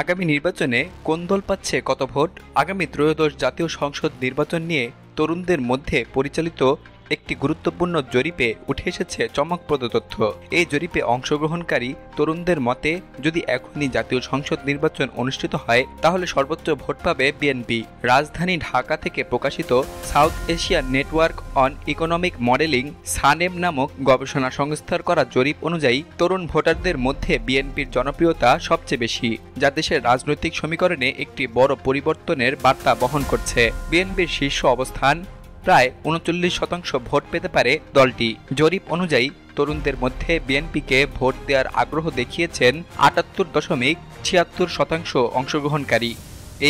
আগামী নির্বাচনে কোন দল পাচ্ছে কত ভোট? আগামী ত্রয়োদশ জাতীয় সংসদ নির্বাচন নিয়ে তরুণদের মধ্যে পরিচালিত একটি গুরুত্বপূর্ণ জরিপে উঠে এসেছে চমকপ্রদ তথ্য। এই জরিপে অংশগ্রহণকারী তরুণদের মতে যদি এখনই জাতীয় সংসদ নির্বাচন অনুষ্ঠিত হয় তাহলে সর্বোচ্চ ভোট পাবে বিএনপি। রাজধানী ঢাকা থেকে প্রকাশিত south Asia network on economic modelling SANEM নামক গবেষণা সংস্থার করা জরিপ অনুযায়ী তরুণ ভোটারদের মধ্যে বিএনপির জনপ্রিয়তা সবচেয়ে বেশি, যা দেশের রাজনৈতিক সমীকরণে একটি বড় পরিবর্তনের বার্তা বহন করছে। বিএনপির শীর্ষ অবস্থান, প্রায় ৩৯% ভোট পেতে পারে দলটি। জরিপ অনুযায়ী তরুণদের মধ্যে বিএনপিকে ভোট দেওয়ার আগ্রহ দেখিয়েছেন ৭৮.৭৬% অংশগ্রহণকারী।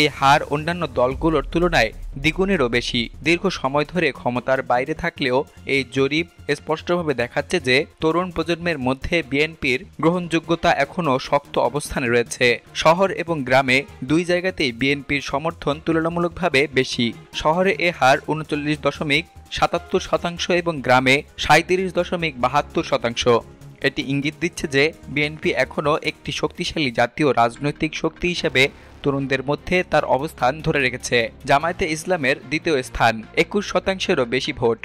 এই হার অন্যান্য দলগুলোর তুলনায় দ্বিগুণেরও বেশি। দীর্ঘ সময় ধরে ক্ষমতার বাইরে থাকলেও এই জরিপ স্পষ্টভাবে দেখাচ্ছে যে তরুণ প্রজন্মের মধ্যে বিএনপির গ্রহণযোগ্যতা এখনও শক্ত অবস্থানে রয়েছে। শহর এবং গ্রামে দুই জায়গাতেই বিএনপির সমর্থন তুলনামূলকভাবে বেশি। শহরে এ হার ৩৯.৭৭% এবং গ্রামে ৩৭.৭২%। এটি ইঙ্গিত দিচ্ছে যে বিএনপি এখনও একটি শক্তিশালী জাতীয় রাজনৈতিক শক্তি হিসেবে তরুণদের মধ্যে তার অবস্থান ধরে রেখেছে। জামায়াতে ইসলামের দ্বিতীয় স্থান, ২১%-এরও বেশি ভোট।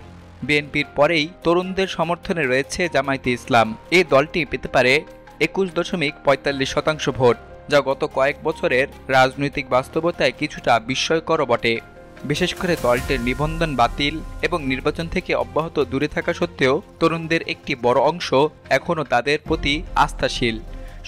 বিএনপির পরেই তরুণদের সমর্থনে রয়েছে জামায়াতে ইসলাম। এই দলটি পেতে পারে ২১.৪৫% ভোট, যা গত কয়েক বছরের রাজনৈতিক বাস্তবতায় কিছুটা বিস্ময়কর বটে। বিশেষ করে দলটির নিবন্ধন বাতিল এবং নির্বাচন থেকে অব্যাহত দূরে থাকা সত্ত্বেও তরুণদের একটি বড় অংশ এখনও তাদের প্রতি আস্থাশীল।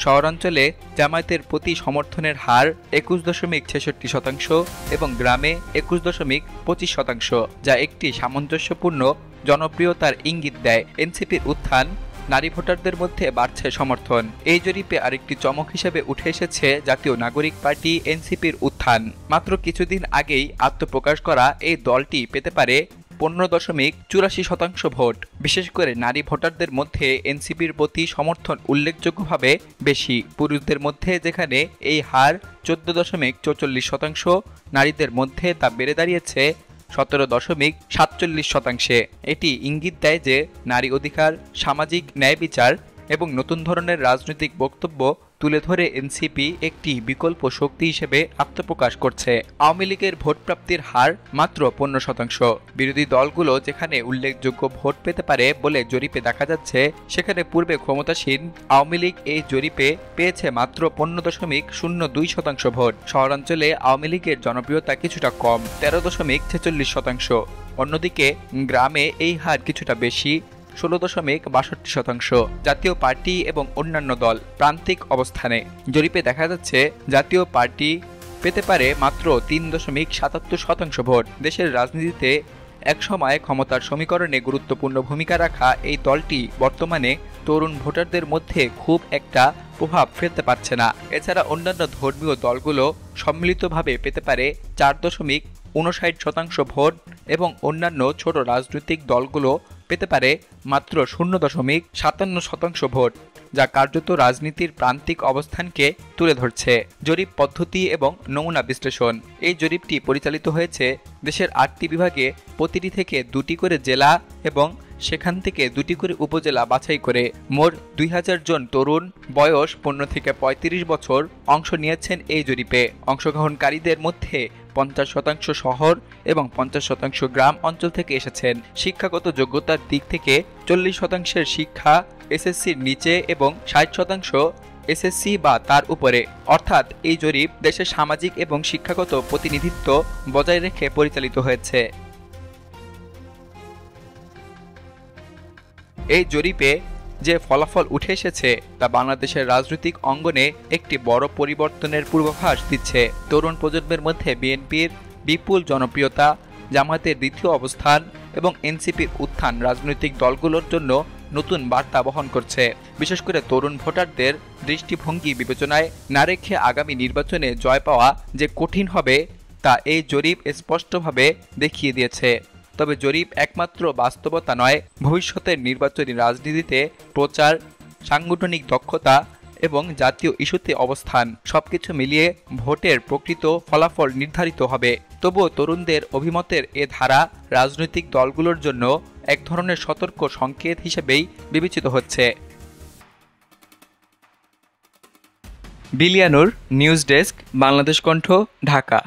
শহরাঞ্চলে জামায়াতের প্রতি সমর্থনের হার ২১.৬৬% এবং গ্রামে ২১.২৫%, যা একটি সামঞ্জস্যপূর্ণ জনপ্রিয়তার ইঙ্গিত দেয়। এনসিপির উত্থান, নারী ভোটারদের মধ্যে বাড়ছে সমর্থন। এই জরিপে আরেকটি চমক হিসেবে উঠে এসেছে জাতীয় নাগরিক পার্টি এনসিপির উত্থান। মাত্র কিছুদিন আগেই আত্মপ্রকাশ করা এই দলটি পেতে পারে ১৫.৮৪% ভোট। বিশেষ করে নারী ভোটারদের মধ্যে এনসিপির প্রতি সমর্থন উল্লেখযোগ্যভাবে বেশি। পুরুষদের মধ্যে যেখানে এই হার ১৪.৪৪%, নারীদের মধ্যে তা বেড়ে দাঁড়িয়েছে ১৭.৪৭%। এটি ইঙ্গিত দেয় যে নারী অধিকার, সামাজিক ন্যায় বিচার এবং নতুন ধরনের রাজনৈতিক বক্তব্য তুলে ধরে এনসিপি একটি বিকল্প শক্তি হিসেবে আত্মপ্রকাশ করছে। আওয়ামী লীগের ভোট প্রাপ্তির হার মাত্র ১৫%। বিরোধী দলগুলো যেখানে উল্লেখযোগ্য ভোট পেতে পারে বলে জরিপে দেখা যাচ্ছে, সেখানে পূর্বে ক্ষমতাসীন আওয়ামী লীগ এই জরিপে পেয়েছে মাত্র ১৫.০২% ভোট। শহরাঞ্চলে আওয়ামী লীগের জনপ্রিয়তা কিছুটা কম, ১৩.৪৬%। অন্যদিকে গ্রামে এই হার কিছুটা বেশি, ১৬.৬২%। জাতীয় পার্টি এবং অন্যান্য দল প্রান্তিক অবস্থানে। জরিপে দেখা যাচ্ছে জাতীয় পার্টি পেতে পারে মাত্র ৩.৭৭% ভোট। দেশের রাজনীতিতে একসময় ক্ষমতার সমীকরণে গুরুত্বপূর্ণ ভূমিকা রাখা এই দলটি বর্তমানে তরুণ ভোটারদের মধ্যে খুব একটা প্রভাব ফেলতে পারছে না। এছাড়া অন্যান্য ধর্মীয় দলগুলো সম্মিলিতভাবে পেতে পারে ৪.৫৯% ভোট এবং অন্যান্য ছোট রাজনৈতিক দলগুলো পেতে পারে মাত্র ০.৫৭% ভোট, যা কার্যত রাজনীতির প্রান্তিক অবস্থানকে তুলে ধরছে। জরিপ পদ্ধতি এবং নমুনা বিশ্লেষণ। এই জরিপটি পরিচালিত হয়েছে দেশের ৮টি বিভাগে, প্রতিটি থেকে ২টি করে জেলা এবং সেখান থেকে ২টি করে উপজেলা বাছাই করে। মোট ২০০০ জন তরুণ বয়স ১৫ থেকে ৩৫ বছর অংশ নিয়েছেন এই জরিপে। অংশগ্রহণকারীদের মধ্যে ৫০% শহর এবং ৫০% গ্রাম অঞ্চল থেকে এসেছেন। শিক্ষাগত যোগ্যতার দিক থেকে ৪০% শিক্ষা এসএসসির নিচে এবং ৬০% এসএসসি বা তার উপরে। অর্থাৎ এই জরিপ দেশের সামাজিক এবং শিক্ষাগত প্রতিনিধিত্ব বজায় রেখে পরিচালিত হয়েছে। এই জরিপে যে ফলাফল উঠে এসেছে তা বাংলাদেশের রাজনৈতিক অঙ্গনে একটি বড় পরিবর্তনের পূর্বাভাস দিচ্ছে। তরুণ প্রজন্মের মধ্যে বিএনপির বিপুল জনপ্রিয়তা, জামায়াতের দ্বিতীয় অবস্থান এবং এনসিপির উত্থান রাজনৈতিক দলগুলোর জন্য নতুন বার্তা বহন করছে। বিশেষ করে তরুণ ভোটারদের দৃষ্টিভঙ্গি বিবেচনায় না রেখে আগামী নির্বাচনে জয় পাওয়া যে কঠিন হবে তা এই জরিপ স্পষ্টভাবে দেখিয়ে দিয়েছে। তবে জরিপ একমাত্র বাস্তবতা নয়, ভবিষ্যতের নির্বাচনী রাজনীতিতে প্রচার, সাংগঠনিক দক্ষতা এবং জাতীয় ইস্যুতে অবস্থান সবকিছু মিলিয়ে ভোটের প্রকৃত ফলাফল নির্ধারিত হবে। তবুও তরুণদের অভিমতের এ ধারা রাজনৈতিক দলগুলোর জন্য এক ধরনের সতর্ক সংকেত হিসেবেই বিবেচিত হচ্ছে। বিলিয়ানুর, নিউজ ডেস্ক, বাংলাদেশ কণ্ঠ, ঢাকা।